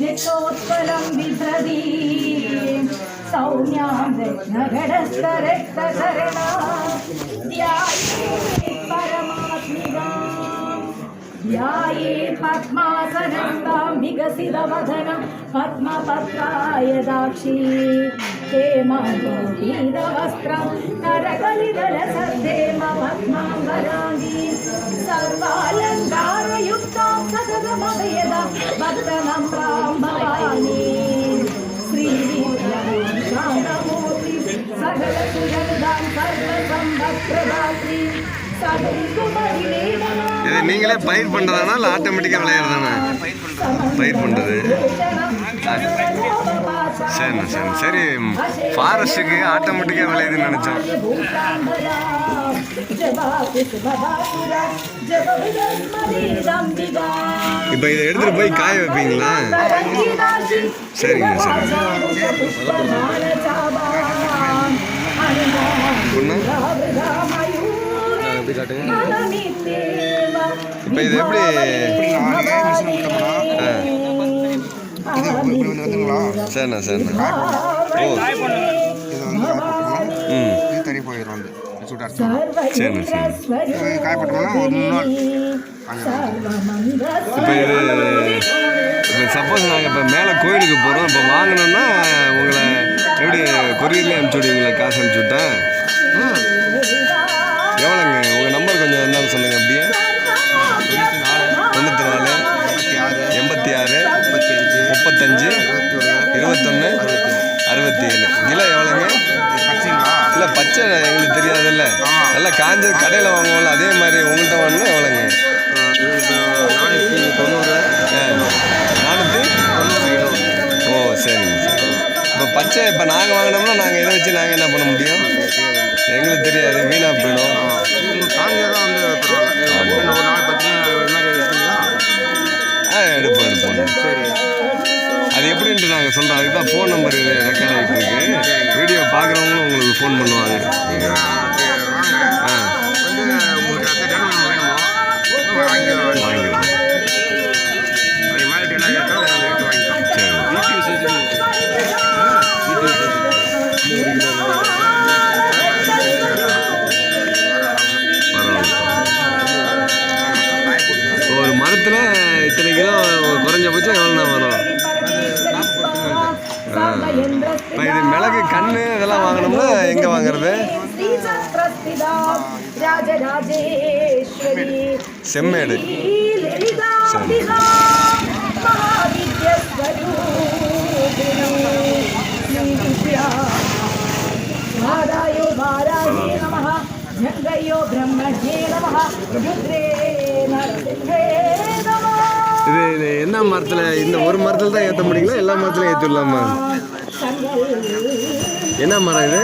രക്തോത്പലം വിഭ്രതി സൗമ്യാം രത്നഘടസ്ഥരക്തകരണ ധ്യായേ പരമാത്മികാം ധ്യായേ പദ്മാസനസ്താം വികസിതവദനം പദ്മപത്രായദാക്ഷി ഹേമോദീതവസ്ത്രം നരകലിതലസദ്ദേമ പദ്മാംബരാംഗീ സർവാലങ്കാരയുക്താം സതതമഭയദാം ഭക്തനമ്രാം ഭവാനി ശ്രീവിദ്യാം ശാന്തമൂർത്തി സകലസുഗന്ധാം സർവസമ്പത്പ്രദാത്രീ. இது நீங்களே பயிர் பண்ணுறதானா இல்லை ஆட்டோமேட்டிக்காக விளையாடுறதானா? பயிர் பண்ணுறது. சரிண்ணா சரி சரி. ஃபாரஸ்ட்டுக்கு ஆட்டோமேட்டிக்காக விளையுதுன்னு நினச்சோம். இப்போ இதை எடுத்துகிட்டு போய் காய வைப்பீங்களா? சரிங்க சரிங்க. இப்போ இது எப்படி சரிண்ணா சரிண்ணா. ஓ தனி போயிடும் வந்து சரிண்ணா சரி. காயப்பட்டோம்னா ஒரு 3 நாள். இப்போ இது இப்போ சப்போஸ் நாங்கள் இப்போ மேலே கோயிலுக்கு போகிறோம், இப்போ வாங்கினோன்னா உங்களை எப்படி கொரியர்லேயே அனுப்பிச்சி விடுவீங்களா? காசு அனுப்பிச்சி விட்டா எவ்வளோங்க? உங்கள் நம்பர் கொஞ்சம் இருந்தாலும் சொல்லுங்கள். அப்படியே 94 86 35 21 67. கிலோ எவ்வளோங்க? இல்லை பச்சை எங்களுக்கு தெரியாதுல்ல, நல்லா காஞ்சது கடையில் வாங்குவோம்ல, அதே மாதிரி உங்கள்கிட்ட வாங்கினா எவ்வளோங்க? 490. ஓ சரிங்க சார். இப்போ பச்சை இப்போ நாங்கள் வாங்கினோம்னா நாங்கள் இதை வச்சு நாங்கள் என்ன பண்ண முடியும்? எங்களுக்கு தெரியாது, வீணாக போயிடும். எடுப்போம். அது எப்படின்ட்டு நாங்கள் சொல்கிறோம். அதுக்கு தான் ஃபோன் நம்பர் ரெக்கார்ட் ஆகிட்டு இருக்கு. வீடியோ பார்க்குறவங்களும் உங்களுக்கு ஃபோன் பண்ணுவாங்க. வாங்கிக்கலாம். ஒரு மரத்தில் இத்தனை கிலோ குறைஞ்சபட்சம் எவ்வளோண்ணா வரும்? இப்போ இது மிளகு கண்ணு இதெல்லாம் வாங்கினோம்னா எங்கே வாங்குறது? செம்மேடு. சரி. இது என்ன மரத்தில்? இந்த ஒரு மரத்தில் தான் ஏற்ற முடியுங்களா? எல்லா மரத்துலையும் ஏற்றிடலாமா? என்ன மரம் இது?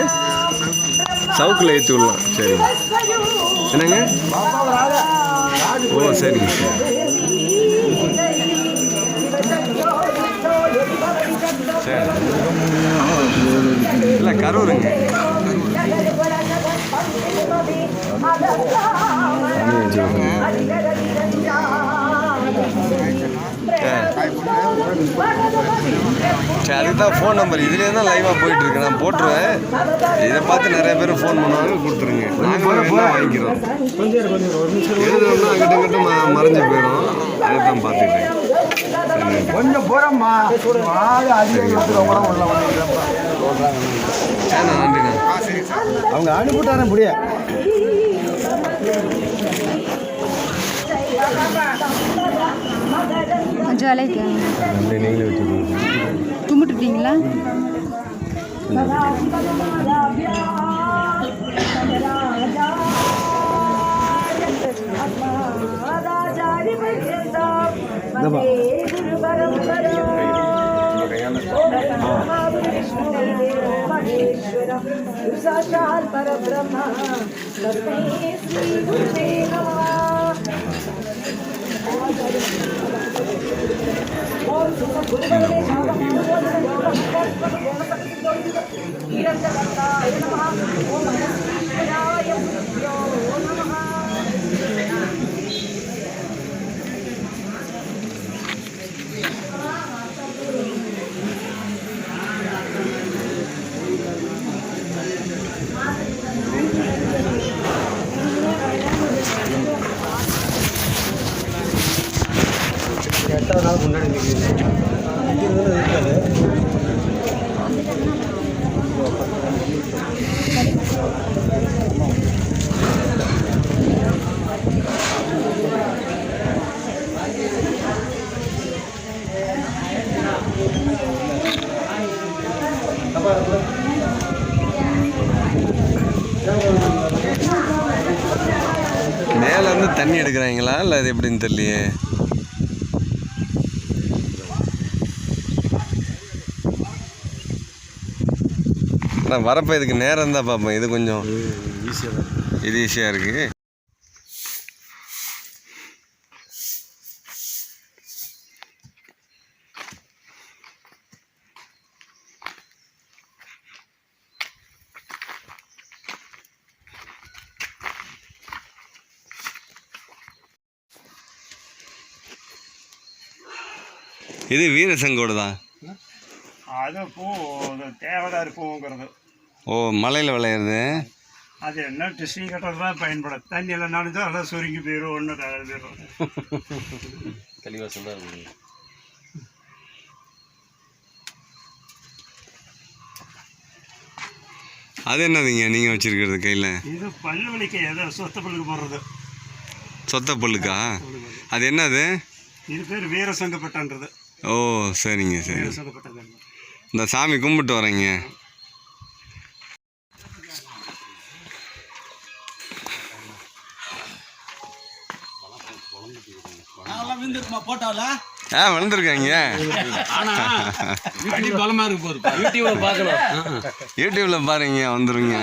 சவுக்கில் ஏற்றி விடலாம். சரி. என்னங்க? ஓ சரிங்க சார். சரி. இல்லை கரூருங்க. சரி அதுக்கு தான் ஃபோன் நம்பர் இதுலேயே தான் லைவாக போயிட்டுருக்கு. நான் போட்டுருவேன். இதை பார்த்து நிறைய பேர் ஃபோன் பண்ணுவாங்க. கொடுத்துருங்க. நாங்கள் வாங்கிக்கிறோம். எழுதுனோம்னா அங்கிட்ட கிட்ட மறைஞ்சு போயிடும். அதை தான் பார்த்துக்கிட்டேன். கொஞ்சம் போகிறோம்மா. சரிண்ணா நன்றிண்ணா. அவங்க அனுப்பிட்டாரன் புரிய. கொஞ்சம் விலைக்கு நீங்களே வச்சு கும்பிட்டுட்டீங்களா? साक्षात् परब्रह्म तस्मै श्री गुरुवे नमः। ओम गुरुवे नमः। ओम नमः। மேலே வந்து தண்ணி எடுக்கிறாங்களா இல்லை அது எப்படின்னு தெரியலையே. ஆனால் வரப்போ இதுக்கு நேரம் தான் பார்ப்போம். இது கொஞ்சம் இது ஈஸியாக இருக்குது. இது வீரசங்கோடு தான். அது பூ தேவதாரு பூங்கிறது. ஓ, மலையில் விளையிறது. அது என்ன டிஸ்டிங் கட்டுறது தான் பயன்படும். தண்ணியில் நனைஞ்சா அதெல்லாம் சுருங்கி போயிடும், ஒன்று போயிடும். தெளிவாக சொல்ல. அது என்னதுங்க நீங்கள் வச்சுருக்கிறது கையில்? இது பல்லு வலிக்க ஏதோ சொத்த பல்லுக்கு போடுறது. சொத்த பல்லுக்கா? அது என்னது? இது பேர் வீரசங்கப்பட்டன்றது. ஓ, சரிங்க சரி. வீரசங்கப்பட்டது இந்த சாமி கும்பிட்டு வரேங்க. வளர்ந்துருக்காங்க. யூடியூப்ல பாருங்க, வந்துருங்க.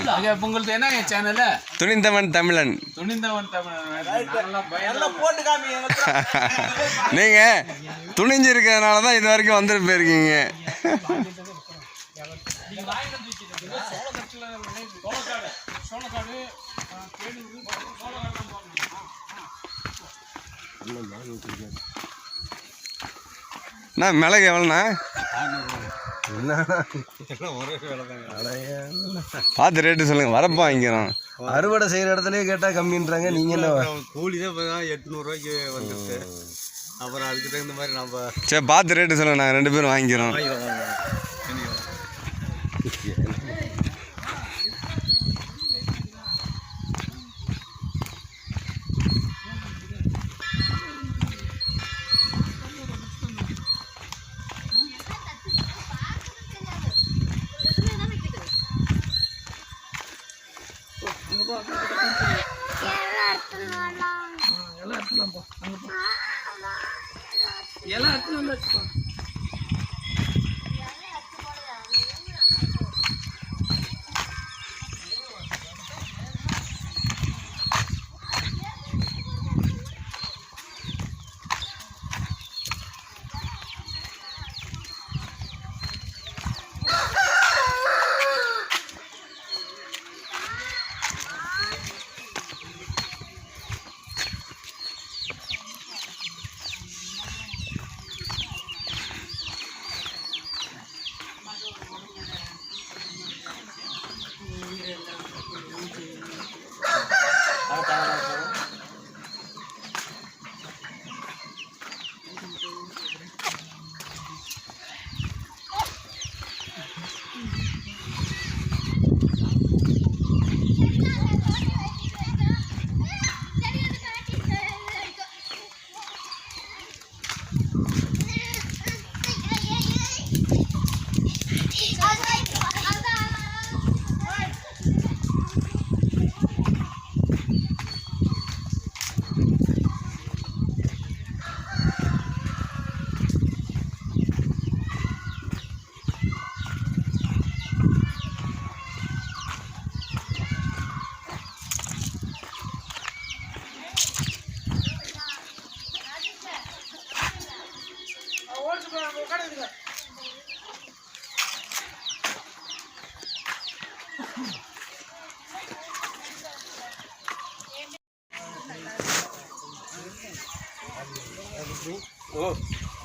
துணிந்தவன் தமிழன். நீங்க துணிஞ்சிருக்கிறதுனால தான் இது வரைக்கும் வந்துட்டு போயிருக்கீங்க. அண்ணா மிளகு எவ்வளோண்ணா? பார்த்து ரேட்டு சொல்லுங்கள், வரப்போ வாங்கிக்கிறோம். அறுவடை செய்கிற இடத்துலயே கேட்டால் கம்மின்றாங்க. நீங்கள் என்ன கூலி தான் இப்போ தான் 800 ரூபாய்க்கு வந்துருக்கு. அப்புறம் அதுக்கு தகுந்த மாதிரி நம்ம சரி பார்த்து ரேட்டு சொல்லுங்கள், நாங்கள் 2 பேரும் வாங்கிக்கிறோம்.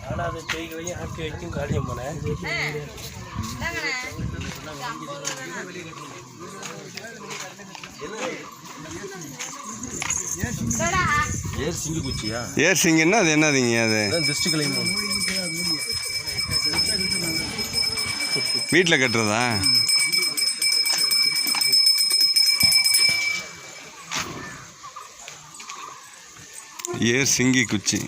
ஆனால் அதை செய்களையும் ஆக்கி வைக்கும் காரியம் போனேன். என்ன ஏர் சிங்கி குச்சியா? ஏர் சிங்கின்னா அது என்னதுங்க? அது திருஷ்டி கலையும் வீட்டில் கட்டுறதா? ஏர் சிங்கி குச்சி.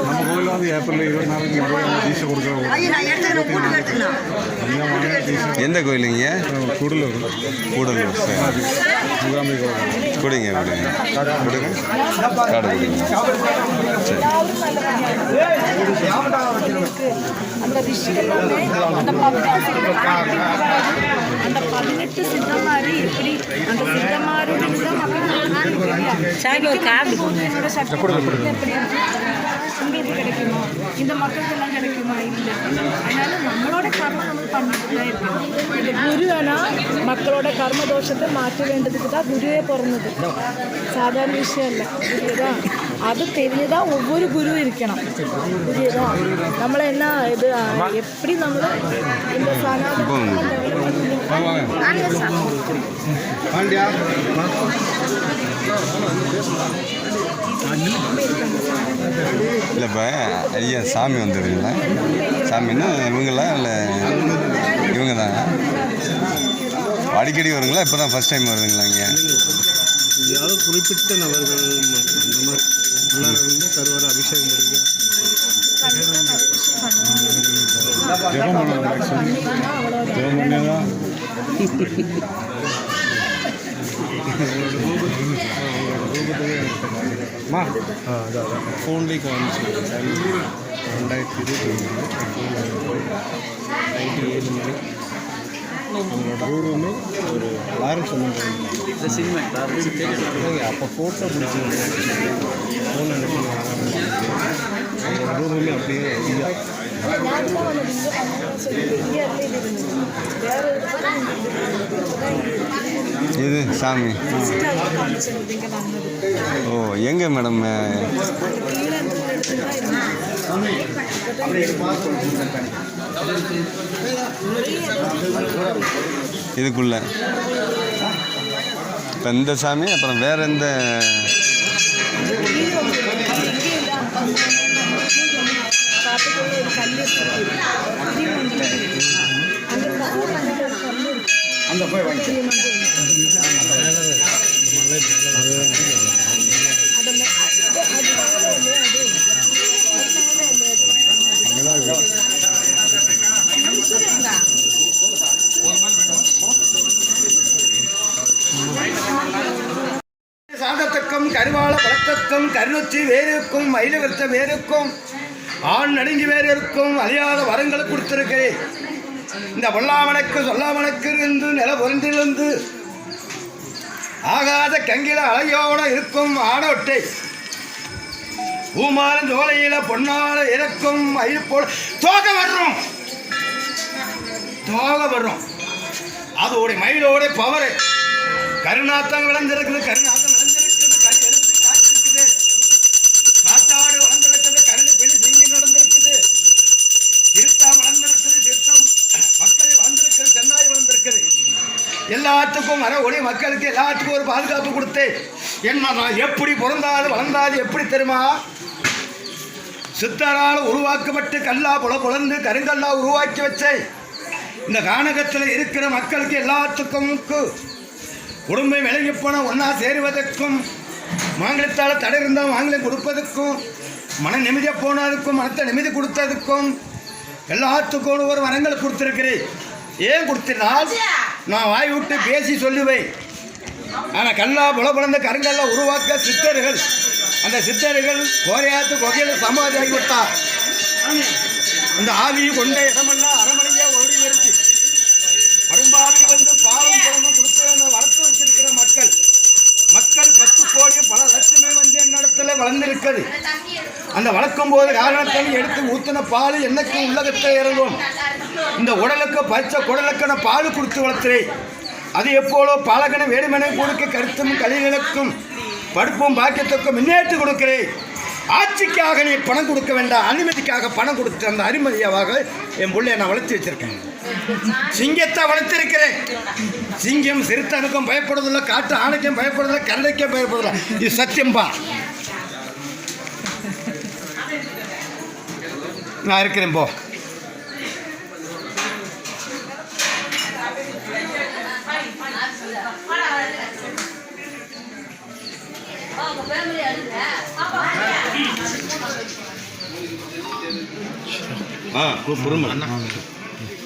நம்ம கோயிலில் வந்து ஏப்ரல் 24 தீட்சை கொடுக்குறோம். எந்த கோயிலுங்க? கூடலூர். கூடலூர். சரி, முகாம்பை கோயில். கொடுங்க கொடுங்க கொடுங்க காடு கொடுங்க. சரி, அந்த ரிஷி எல்லாமே அந்த 18 சித்தமாரி எப்படி அந்த சித்தமாரி உங்களுக்கு கிடைக்குமா, இந்த மக்களுக்கெல்லாம் கிடைக்குமா? இல்லை. அதனால நம்மளோட கர்மம் நம்ம பண்ணிட்டு தான் இருக்கோம். இது குருனா மக்களோட கர்ம தோஷத்தை மாற்ற வேண்டியதுக்கு தான் குருவே பிறந்தது. சாதாரண விஷயம் இல்லை. புரியுதா? அது தெரிஞ்சுதான் ஒவ்வொரு குரு இருக்கணும். புரியுதா? நம்மளை என்ன இது எப்படி நம்மளை இந்த இல்லைப்பா ஐயா சாமி வந்துடுங்களா? சாமின்னா இவங்களா இல்லை இவங்க தான் அடிக்கடி வருங்களா? இப்போ தான் ஃபஸ்ட் டைம் வருதுங்களா இங்கே? யாரோ குறிப்பிட்ட நபர்கள் அந்த மாதிரி எல்லாரும் வந்து கருவார அபிஷேகம் பண்ணுங்க. ஃபோன்லேயே காமிச்சு 2020 நைட்டு 7 மணி அவங்களோட ரூமே ஒரு லாரன்ஸ் சொன்னாங்க. அப்போ ஃபோட்டோ பிடிச்சி ஃபோன் அனுப்பி அவங்களோட ரூமே அப்படியே இது சாமி. ஓ, எங்கே மேடம்? இதுக்குள்ள இப்போ இந்த சாமி, அப்புறம் வேற எந்த? அந்த போய் வாங்கி சாந்தத்துக்கும் கருவாள பழக்கத்துக்கும் கருணொச்சி வேருக்கும் மயில விருத்த வேருக்கும் ஆண் நடுங்கி வேறு இருக்கும் அழியாத வரங்களை கொடுத்திருக்கிறேன். இந்த பொல்லாமனுக்கு சொல்லாமனுக்கு இருந்து நில பொருந்திலிருந்து ஆகாத கங்கில அலையோட இருக்கும் ஆடோட்டை பூமாலும் ஜோலையில பொன்னால இறக்கும் மயில் போல தோக வர்றோம். அதோட மயிலோட பவரு கருநாத்தம் விளைஞ்சிருக்குது. கருநாத்தம் விளைஞ்சிருக்குது. கரு எழுத்து காய்ச்சிருக்குது. காத்தாடு வளர்ந்திருக்குது. கருணை பெணி சிங்கி நடந்திருக்குது. சிறுத்தா வளர்ந்திருக்குது. சிறுத்தம் மக்கள் வளர்ந்திருக்குது. சென்னாய் வளர்ந்திருக்குது. எல்லாத்துக்கும் வர ஒளி மக்களுக்கு எல்லாத்துக்கும் ஒரு பாதுகாப்பு கொடுத்து என்ன நான் எப்படி பிறந்தாது வளர்ந்தாது எப்படி தெரியுமா? சித்தரால் உருவாக்கப்பட்டு கல்லா புலந்து கருங்கல்லா உருவாக்கி வச்சேன். இந்த கானகத்தில் இருக்கிற மக்களுக்கு எல்லாத்துக்கும் குடும்பம் விலகி போன ஒன்றா சேருவதற்கும் மாங்கலத்தால் தடை இருந்தால் மாங்கலம் கொடுப்பதற்கும் மன நிம்மதியாக போனதுக்கும் மனத்தை நிம்மதி கொடுத்ததுக்கும் எல்லாத்துக்கும் ஒரு வரங்களை கொடுத்துருக்கிறேன். ஏன் கொடுத்தினால் நான் வாய் விட்டு பேசி சொல்லுவேன். ஆனால் கல்லா புலந்த கருங்கல்லா உருவாக்க சித்தர்கள், அந்த சித்தர்கள் கோரையாத்து கொகையில் சமாதி ஆகிவிட்டார். அந்த ஆவியை கொண்ட இடமெல்லாம் அரமனையாக ஓடி வருது. பரும்பாலும் வந்து பாலும் குழம்பும் கொடுத்து அந்த வளர்த்து வச்சிருக்கிற வளர்ந்திருக்குது. அந்த வளர்க்கும் போது காரணத்தை எடுத்து ஊற்றின பால் என்னைக்கு உள்ளகத்தை இறங்கும். இந்த உடலுக்கு பச்சை குடலுக்கான பால் கொடுத்து வளர்த்துறேன். அது எப்போலோ பாலகன வேடுமனை கொடுக்க கருத்தும் கலிகளுக்கும் படுப்பும் பாக்கியத்துக்கும் முன்னேற்றி கொடுக்கிறேன். ஆட்சிக்காக நீ பணம் கொடுக்க வேண்டாம், அனுமதிக்காக பணம் கொடுத்து அந்த அனுமதியாக என் பிள்ளைய நான் வளர்த்து வச்சிருக்கேன். சிங்கத்தை வளர்த்திருக்கிறேன். சிங்கம் சிறுத்தனுக்கும் பயப்படுறதில்லை, காட்டு ஆணைக்கும் பயப்படுறதில்லை, கரடைக்கும் பயப்படுறதில்லை. இது சத்தியம்பா. நான் இருக்கிறேன் போ.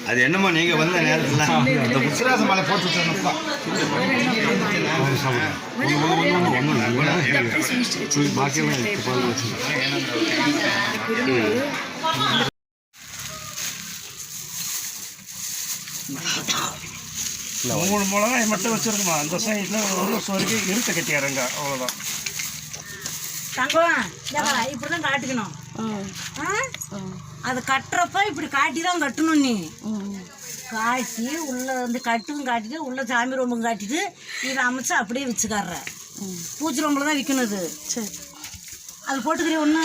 அது என்னமோ நீங்க வந்த நேரத்தில் இந்த உச்சிராச மலை போட்டு விட்டுருப்பா. மூணு மிளகாய் மட்டும் வச்சிருக்குமா, அந்த சைடில் ஒரு சொருகி இருக்க கட்டி இறங்க, அவ்வளோதான். தங்கம் இப்படிதான் காட்டிக்கணும். அது கட்டுறப்ப இப்படி காட்டி தான் கட்டணும். நீ காட்டி உள்ள வந்து கட்டும் காட்டிட்டு உள்ள சாமி ரொம்பம் காட்டிட்டு இதை அமைச்சு அப்படியே வச்சுக்காடுற. பூச்சி ரொம்பில் தான் விற்கணும். அது சரி, அது போட்டுக்கிறே ஒன்று.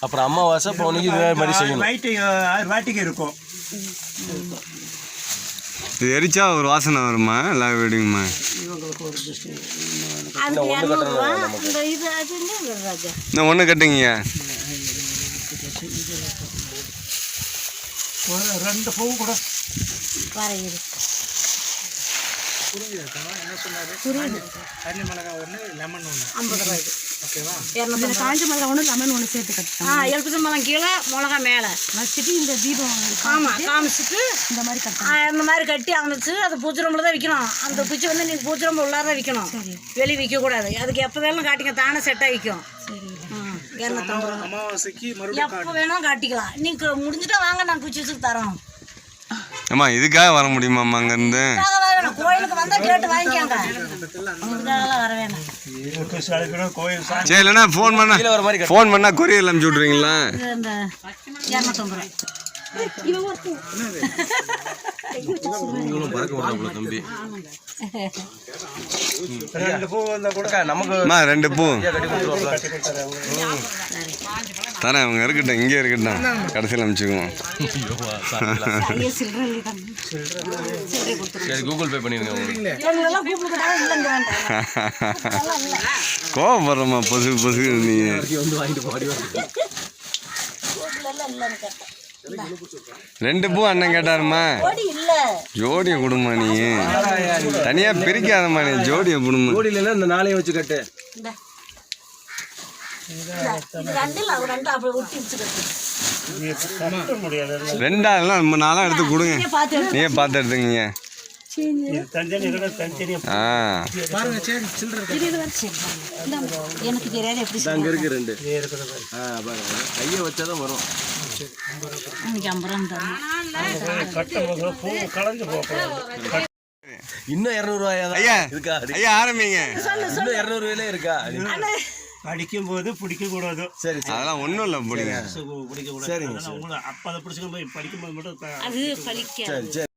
அப்புறம் அம்மாவாசை பவுனுக்கு இது மாதிரி செய்யணும். நைட்டு 6 வாட்டிக்கு இருக்கும். இது எரிச்சா ஒரு வாசனை வருமா எல்லா வீடுங்கம்மா? அதுக்கு 200 ரூபா. இந்த இது அது ராஜா இன்னும் ஒன்று கட்டுங்க. ஒரு 2 பூ கூட வரையுது. தண்ணி மிளகாய் ஒன்று, லெமன் ஒன்று, 50 ரூபாய். ஓகேவா? காஞ்ச மிளகா ஒன்று, லெமன் ஒன்று சேர்த்து கட்டணும். எலுமிச்சம்பழம் கீழே, மிளகா மேலே வச்சுட்டு இந்த தீபம் ஆமாம் காமிச்சிட்டு இந்த மாதிரி கட்டணும். இந்த மாதிரி கட்டி அமைச்சு அது பூச்சி ரொம்பில் தான் விற்கணும். அந்த குச்சி வந்து நீங்கள் பூச்சி ரொம்ப உள்ளார தான் விற்கணும், வெளியே விற்கக்கூடாது. அதுக்கு எப்போ வேணும் காட்டிங்க, தானே செட்டாக விற்கும். 250 ரூபா. அமாவாசைக்கு எப்போ வேணும் காட்டிக்கலாம். நீங்கள் முடிஞ்சுட்டா வாங்க, நான் குச்சி வச்சுட்டு தரோம். அம்மா இதுக்காக வர முடியுமாம்மா அங்கேருந்து? கோயிலுக்கு வந்தால் கேட்டு வாங்கிக்காங்க. அதுக்காகலாம் வர வேணாம். கோயில் சரி, இல்லைன்னா ஃபோன் பண்ணால் கொரியர் அனுப்பிச்சி விட்றீங்களா? இந்த 250 ரூபா. தம்பி 2 பூ வந்தால் கூட நமக்கு 2 பூ கட்டி கொடுத்துருவாங்களா? தரேன். அவங்க இருக்கட்டும், இங்கே இருக்கட்டும், கடைசியில் அனுப்பிச்சிக்குவோம். சரி, கூகுள் பே பண்ணிடுங்க உங்களுக்கு. எங்களெல்லாம் கூப்பிட்டு இல்லைங்க வேண்டாம். கோவப்படுறம்மா பொசு பொசு நீ. வந்து வாங்கிட்டு பாடி வர 2 பூ அண்ணன் கேட்டாருமா. ஜோடியை கொடுமா, நீ தனியா பிரிக்காதம்மா, நீ ஜோடியை கொடுமா. ஜோடி இல்லைன்னா இந்த 4 வச்சு கட்டு. முடியாது. 2 நம்ம 4 எடுத்து கொடுங்க. நீயே பார்த்து எடுத்துங்க. எனக்கு தெரியாது எப்படி அங்கே இருக்கு 2. பாருங்க, கையை வச்சாதான் வரும். அன்னைக்கு 50 ரூபா பூ கலந்து போகக்கூடாது. இன்னும் 200 ரூபாயா ஐயா இருக்கா? ஐயா ஆரம்பிங்க. இன்னும் 200 ரூபாயிலே இருக்கா? படிக்கும் போது பிடிக்க கூடாது. சரி, அதெல்லாம் ஒன்றும் இல்லை, பிடிங்க. பிடிக்க கூடாது. சரிங்க. உங்களை அப்போ அதை பிடிச்சிக்க போய் படிக்கும்போது மட்டும் அது பழிக்க. சரி சரி.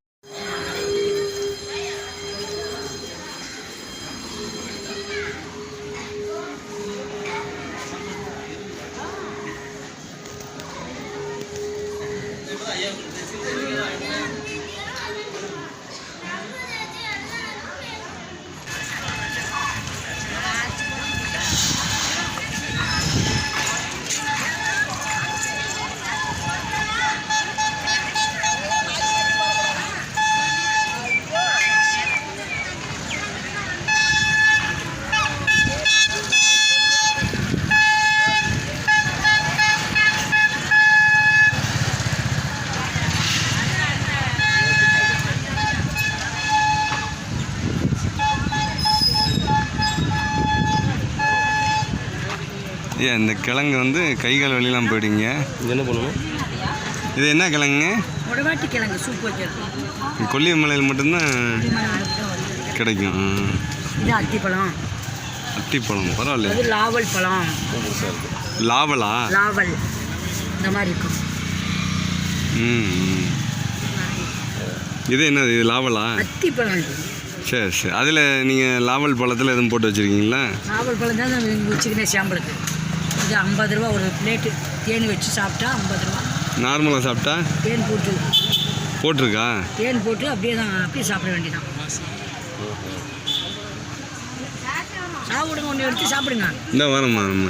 ஏன் இந்த கிழங்கு வந்து கை கால் வழியெல்லாம் போயிடுங்க. என்ன பண்ணுவோம்? இது என்ன கிழங்கு? உடவாட்டி கிழங்கு சூப் வைக்கிறது. கொல்லிமலையில் மட்டும்தான் கிடைக்கும். இது அத்திப்பழம். அத்திப்பழம் பரவாயில்ல. அது லாவல் பழம். லாவலா? லாவல் இந்த மாதிரி இருக்கும். இது என்னது? இது லாவலா? அத்திப்பழம். சரி சரி. அதில் நீங்கள் லாவல் பழத்தில் எதுவும் போட்டு வச்சுருக்கீங்களா? லாவல் பழம் தான் நான் வச்சுக்கினேன் சாம்பிளுக்கு. இது 50 ரூபா ஒரு பிளேட்டு. தேன் வச்சு சாப்பிட்டா 50 ரூபா. நார்மலாக சாப்பிட்டா? தேன் போட்டிருக்கா? தேன் போட்டு அப்படியே சாப்பிட வேண்டியதான். சாப்பிடுங்க, ஒன்று எடுத்து சாப்பிடுங்க. இந்த வரமா நம்ம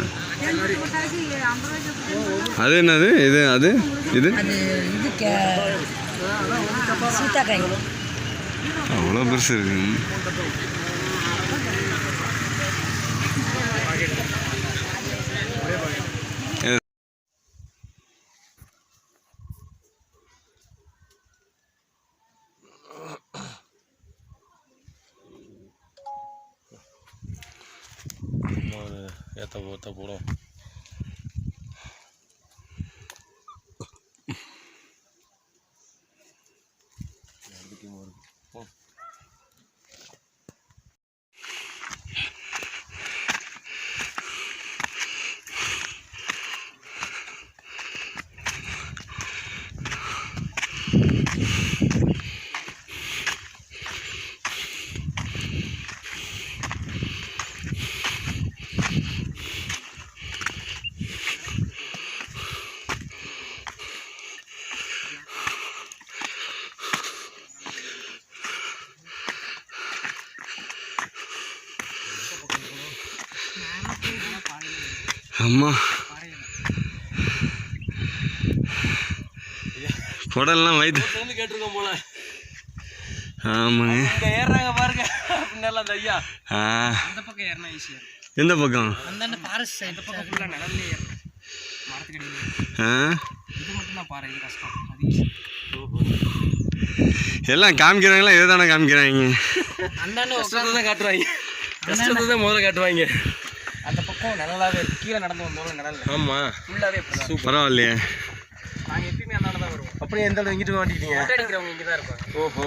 அது என்னது? இது அது இது அது சீத்தாக்காய். அவ்வளோ பெருசு இருக்கு. ஏற்ற போடும். அம்மா குடல்லாம் வயிற்று கேட்டிருக்கோம் போல. ஆமாங்க. ஏறாங்க பாருங்க. பின்னால ஐயா இந்த பக்கம் ஏறினா ஈஸியாக இருக்கும். எந்த பக்கம்? அந்த ஃபாரஸ்ட் சைடு பக்கம் ஃபுல்லாக நிழல்லே ஏறணும். மரத்துக்கு இது மட்டும் தான் பாரு. இது கஷ்டம். அது எல்லாம் காமிக்கிறாங்களா? இதை தானே காமிக்கிறாங்க. அந்தாண்ட கஷ்டத்தை தான் காட்டுவாங்க. கஷ்டத்தை தான் முதல்ல காட்டுவாங்க. அந்த பக்கம் நிழலாவே இருக்கு. கீழே நடந்து வந்தோம் நிழல். ஆமாம் ஃபுல்லாகவே இப்படி பரவாயில்லையே. நாங்கள் எப்பயுமே அந்தாண்ட தான் வருவோம். அப்படியே எந்த அளவு இங்கிட்டு மாட்டிக்கிட்டீங்க? மொட்டை அடிக்கிறவங்க இங்கே தான் இருப்பாங்க. ஓஹோ.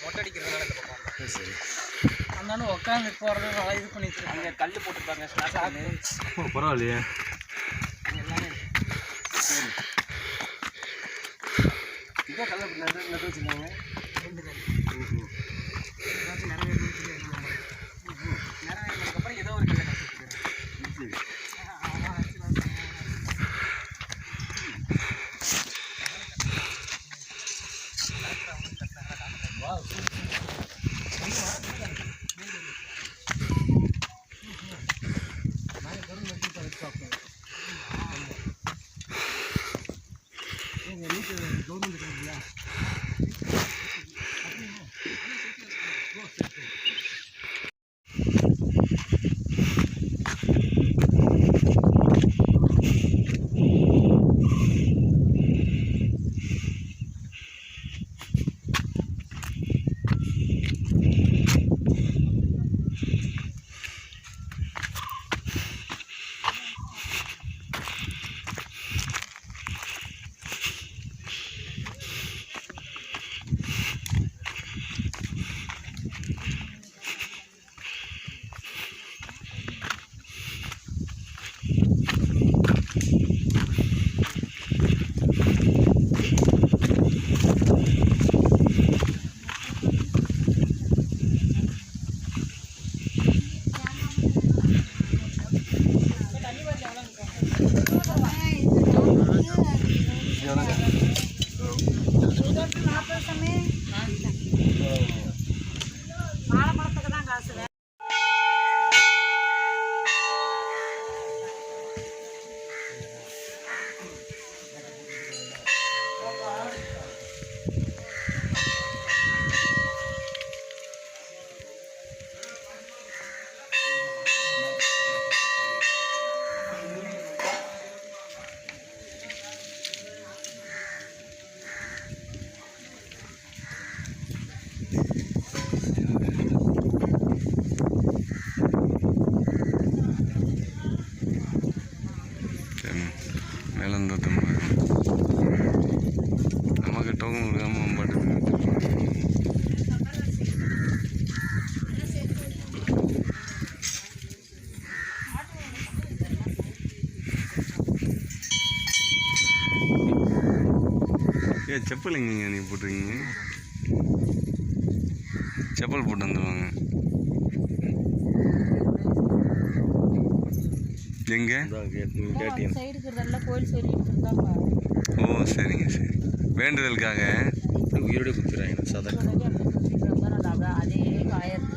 மொட்டை அடிக்கிறதுனால இந்த பக்கம் வந்தோம். சரி. அந்தாண்ட உட்காந்து போகிறது இது பண்ணிட்டு அங்கே கல் போட்டுருப்பாங்க. பரவாயில்லையே. எல்லாமே சரி. இதே கல்லை நட்டு வச்சுருக்காங்க. நிறைவேறினதுக்கப்புறம் ஏதோ ஒரு கல்லை கற்றுக்கிட்டு செப்பல் எங்கேங்க நீங்கள் போட்டிருக்கீங்க? செப்பல் போட்டு வந்துடுவாங்க. எங்கே? ஓ சரிங்க சரி. வேண்டுதலுக்காக உயிரோட குத்துறாங்க சதை. அதே காயம்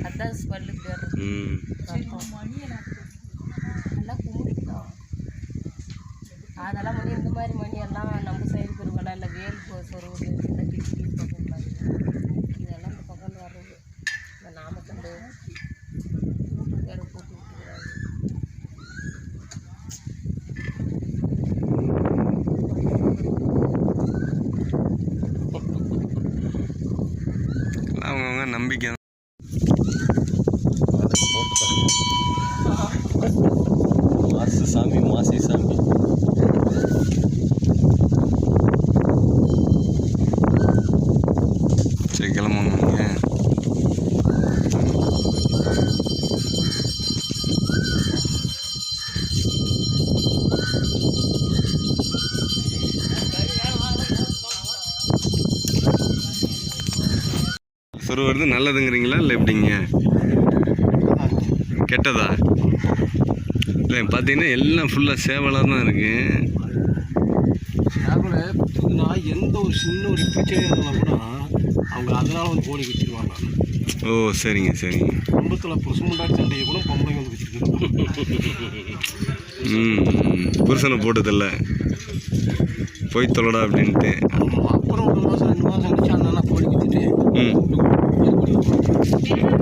அதான் ஸ்மெல்லுக்கு நல்லா கும்பிட்டோம். அதெல்லாம் மணி இந்த மாதிரி மணி எல்லாம் நம்ம சைடு பெருவெல்லாம் இல்லை வேல் சொருவுது இந்த கிட்னி பக்கம் இதெல்லாம் இந்த பக்கம் வர்றது. இந்த நாமக்கல் பேரை போட்டு விட்டுக்கிறாங்க. அவங்கவுங்க நம்பிக்கை. மாசு சாமி மாசி சாமி. சரி கிளம்புங்க. சொருவது நல்லதுங்கிறீங்களா இல்லை எப்படிங்க? கெட்டதா? இல்லை பார்த்தீங்கன்னா எல்லாம் ஃபுல்லாக சேவலாக தான் இருக்குது. சேவலை புத்துதுன்னா எந்த ஒரு சின்ன ஒரு பிரச்சனை இருந்தாலும் கூட அவங்க அதனால வந்து கோழி வச்சுருவாங்க. ஓ சரிங்க சரிங்க. குடும்பத்தில் புருஷமுண்டாடி சண்டையை கூட பொம்பளைங்க வந்து வச்சுருக்காங்க. புருஷனை போட்டதில்ல போய் தொலைடா அப்படின்ட்டு. அப்புறம் ஒரு மாதம் 2 மாதம் கழிச்சு அந்த கோழி வச்சுட்டு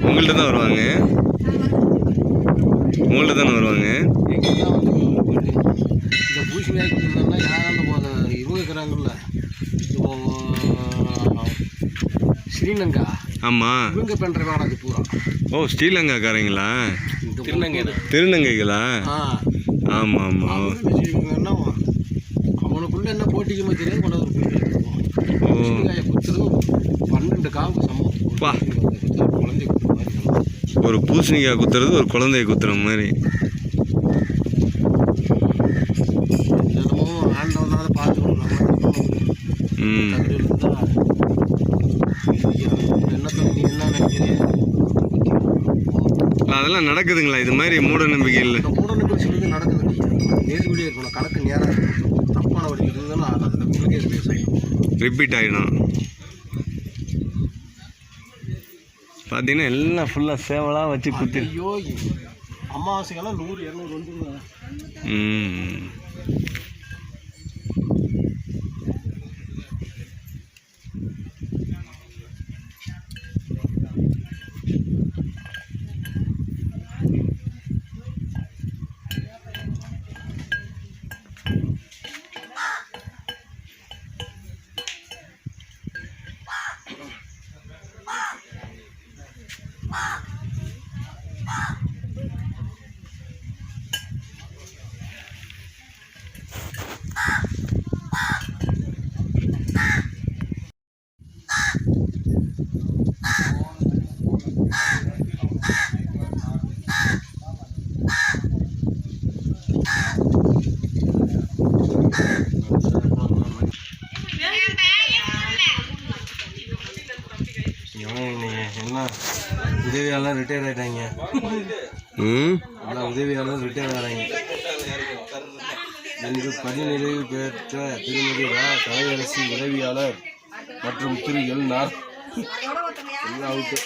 உங்கள்கிட்ட தான் வருவாங்க. உங்கள்கிட்ட தானே வருவாங்க. எங்கெல்லாம் வந்து இந்த பூசணியாக கொடுத்துருந்தாங்கன்னா யாராலும் போத இவங்க இருக்கிறாங்கல்ல ஸ்ரீலங்கா. ஆமாம் இவங்க பண்ணுற வேலை அது பூரா. ஓ ஸ்ரீலங்காக்காரங்களா? திருநங்கைகளா? ஆமாம் ஆமாம். வச்சுருக்காங்கன்னா அவனுக்குள்ள என்ன போட்டிக்குமே தெரியாது. கொண்டாந்து பூசணிக்காயை குத்துறது 12 காவு சமம். குழந்தை குத்துற மாதிரி ஒரு பூசணிக்காய் குத்துறது ஒரு குழந்தைய குத்துற மாதிரி. தினமும் ஆண்டவனால பார்த்துக்கணும். என்ன நினைக்கிறேன் அதெல்லாம் நடக்குதுங்களா இது மாதிரி மூட நம்பிக்கை? இல்லை மூட நம்பிக்கை சொல்லுறது நடக்குது. நேர்வழியே இருக்கணும். கணக்கு நேரம் தப்பான வழி இருந்ததுன்னா அதில் உங்களுக்கே ரிப்பீட் ஆகிடும். பார்த்தீங்கன்னா எல்லாம் ஃபுல்லாக சேவலாக வச்சு குத்தி. ஐயோ அமாவாசைக்கெல்லாம் 100-200 வந்துருங்க. என்ன உதவியாளர் ரிட்டையர் ஆகிட்டாங்க. எல்லாம் உதவியாளர் ரிட்டையர் ஆகிறாங்க. இன்று பணி நிறைவு பெற்ற திருமதி ரா கலையரசி உதவியாளர் மற்றும் திரு எல் நார் எல்லாம் அவுட்டு.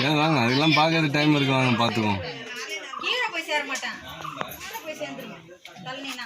ஏன் வாங்க, அதெல்லாம் பார்க்கறது டைம் இருக்கு, வாங்க பார்த்துக்கோம். போய் சேர மாட்டேன், போய் சேர்ந்துருவேன். தள்ளனா